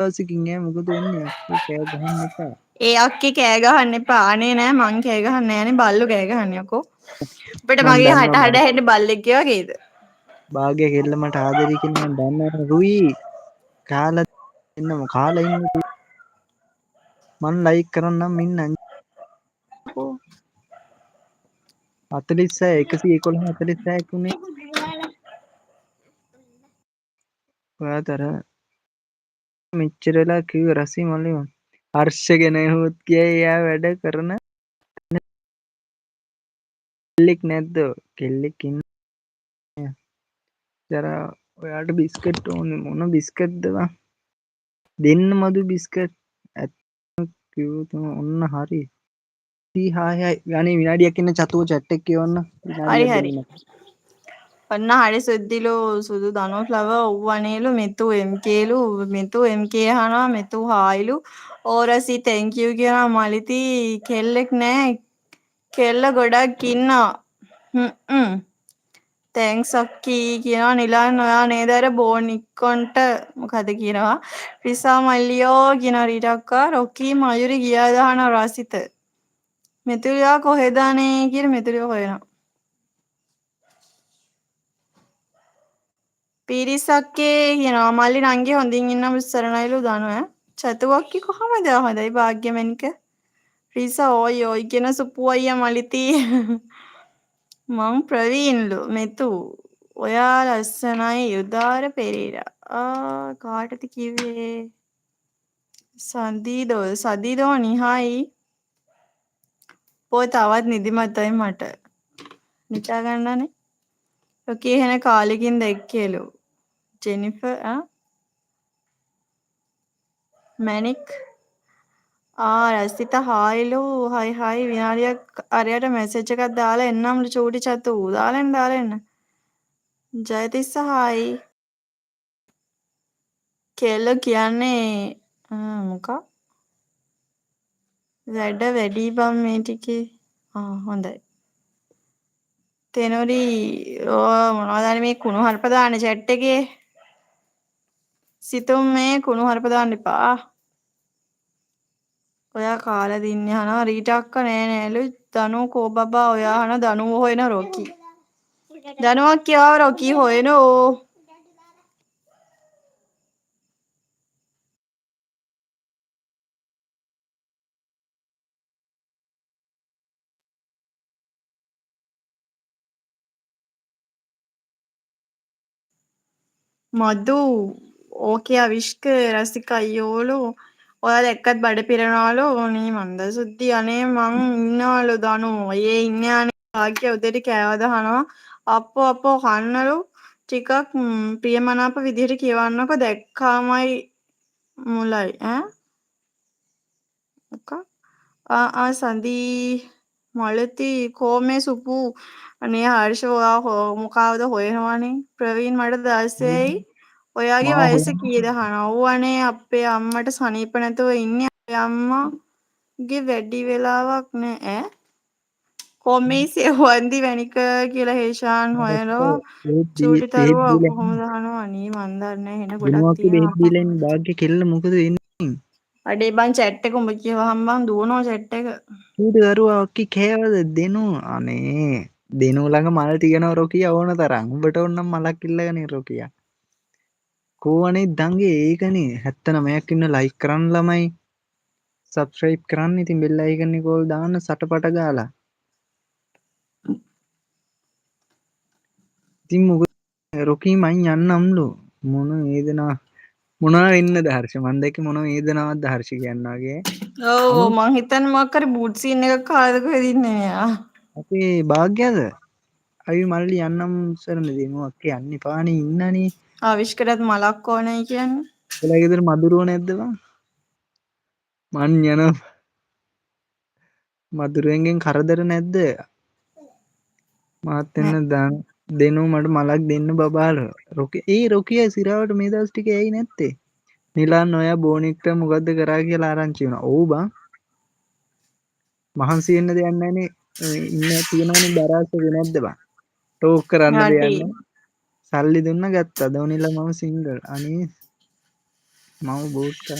දවසකින් ඈ මොකද වෙන්නේ අක්කේ කෑ ගහන්න එපා. ඒ අක්කේ කෑ ගහන්න එපා. අනේ නෑ මං කෑ ගහන්නේ නෑනේ බල්ලෝ කෑ ගහන්නේ යකෝ. අපිට මං මගේ හට දන්නවා හඩ ඇහෙන්න බල්ලෙක් වගේද? භාග්‍ය කෙල්ල මට ආදරේ කියලා මං දන්නවා රුයි කාලා ඉන්නම කාලා ඉන්න මං ලයික් කරන්නම් ඉන්නම් කෝ 46 111 46 උනේ ඔයාතර මෙච්චර වෙලා කිව්ව රසී මල්ලි මං හර්ෂ ගැන ඇහුවොත් කියයි එයා වැඩ කරන කෙල්ලෙක් නැද්ද කෙල්ලෙක් ඉන්නේ ජරා ඔයාට බිස්කට් ඕනේ මොන බිස්කට්ද බං දෙන්න මදු බිස්කට් ඇත්ත කිව්වොත් ඔන්න හරි හායි අනේ විනාඩියක් ඉන්න චතුව chat එක කියවන්න හරි විනාඩියක් හරි. දෙන්න ඔන්න හරි සුද්දිලු සුදු ධනුෂ්ලව ඔව්වනේලු මෙතු එම්කේලු මෙතු එම්කේ අහනවා මෙතු හායිලු ඕරසි thank you කියනවා මලිති කෙල්ලෙක් නෑ කෙල්ල ගොඩක් ඉන්නවා තැන්ක්ස් අක්කී කියනවා නිලන් ඔයා නේද අර බෝනික්කොන්ට මොකද කියනවා රිසා මල්ලියෝ කියනවා රීටක්කා රොකී මයුරි ගියාද අහනවා රසිත මෙතුලියා කොහෙද අනේ කියලා මෙතුලිය හොයනවා පිරිසක්කේ කියනවා මල්ලි නංගි හොඳින් ඉන්නම සරණයිලු දනු ඈ චතුවක්කි කොහමද හොඳයි භාග්‍යමනික රිසා ඕයි ඕයි කියන සුප්පු අයියා මලිති මං ප්‍රවීන්ලු මෙතු ඔයා ලස්සනයි උදාර පෙරේරා කාටද කිව්වේ සදීදෝ නිහායි පෝ තවත් නිදිමතයි මට නිචා ගන්නනේ ඔකේ හෙන කාලෙකින් දැක්කේලු ජෙනිෆර් මැනික් රස්සිත හායිලු හයි විනාඩියක් අරයට මැසේජ් එකක් දාලා එන්නම් චූටි චතු දාලා එන්න ජයතිස්ස හායි කෙල්ල කියන්නේ මොකක් වැඩ වැඩි බම් මේ ටිකේ හොඳයි තෙනොරි මොනවද මේ කුණු හarp දාන්නේ chat එකේ සිතුම් මේ කුණු හarp දාන්න එපා ඔයා කාලා දින්නේ අහනවා රීටක්ක නෑලු දනු කෝ බබා ඔයා අහන දනුව හොයන රොකි දනුවක් කියව රොකි හොයනෝ මදු ඕකේ අවිෂ්ක රසික අයියෝලු ඔයා දැක්කත් බඩ පිරෙනවලු නේ මන්ද සුද්දි අනේ මං ඉන්නවලු දනු ඔයේ ඉන්නේ අනේ භාග්‍ය උදේට කෑවද අහනවා අප්පෝ කන්නලු ටිකක් ප්‍රියමනාප විදිහට කියවන්නකො දැක්කාමයි මුලයි මොකක් සඳී මලති කෝමේ සුපු අනේ හර්ෂ ඔයා මොකාවද හොයනවනේ ප්‍රවීන් මට 16යි ඔයාගේ මාව වයස හොයන්න කීයද අහනවා ඌ අනේ අපේ අම්මට සනීප නැතුව ඉන්නේ අපේ අම්මාගේ වැඩි වෙලාවක් නෑ කොමේසේ වන්දි වැනික කියලා හේෂාන් හොයනවා චූටි බෙහෙත් තරුව දීලා කොහොමද අහනවා අනේ මන් දන්නේ හෙන ගොඩක් දිනුවක්කි බෙහෙත් තියෙනවා දීලා ඉන්න භාග්‍ය කෙල්ල මොකද වෙන්නේ අඩේ බං chat එක උඹ කියවහම බං දුවනවා chat එක චූටි දරුවා අක්කි කෑවද දෙනු අනේ දෙනු ළඟ මල් තියනවා රොකිය ඕන තරම් උඹට ඕනම් මලක් ඉල්ලගෙන රොකියා කෝවනේ දංගේ ඒකනේ 79ක් ඉන්න ලයික් කරන්න ළමයි සබ්ස්ක්‍රයිබ් කරන්න ඉතින් බෙල් අයිකන් එක ඕල් දාන්න සටපට ගාලා ඉතින් මොකද රොකී මං යන්නම්ලු මොන වේදනා මොනවා වෙන්නද හර්ෂ මන් දැක්කේ මොන වේදනාවක්ද හර්ෂ කියන්න වගේ ඔව් අනු මං හිතන්නේ මොකක් හරි බූට් සීන් එකක් කාලද කොහෙද ඉන්නේ මෙයා අපේ භාග්‍යද අයි මල්ලි යන්නම් සරණ දෙමු අක්කේ යන්න එපානේ ඉන්නනේ ආවිෂ්කරත් මලක් ඕනයි කියන්නේ ඔයාලා ගෙදර මදුරුව නැද්ද බං මං යන මදුරුවෙන්ගෙන් කරදර නැද්ද මාත් එන්න දෙනු මට මලක් දෙන්න බබාලා රොකිය සිරාවට මේ දවස් ටික ඇයි නැත්තේ නිලාන් ඔයා බෝනික්ට මොකද්ද කරා කියලා ආරංචි වුණා ඔව් බං මහන්සි වෙන්න දෙයක් නැහනේ ඉන්න තියෙනවනේ බරාසක නැද්ද බං ටෝක් කරන්න දෙයක් යටි නැහැ සල්ලි දුන්න ගත්තා දෝනිලා මම සිංගල් අනේ මම බූට්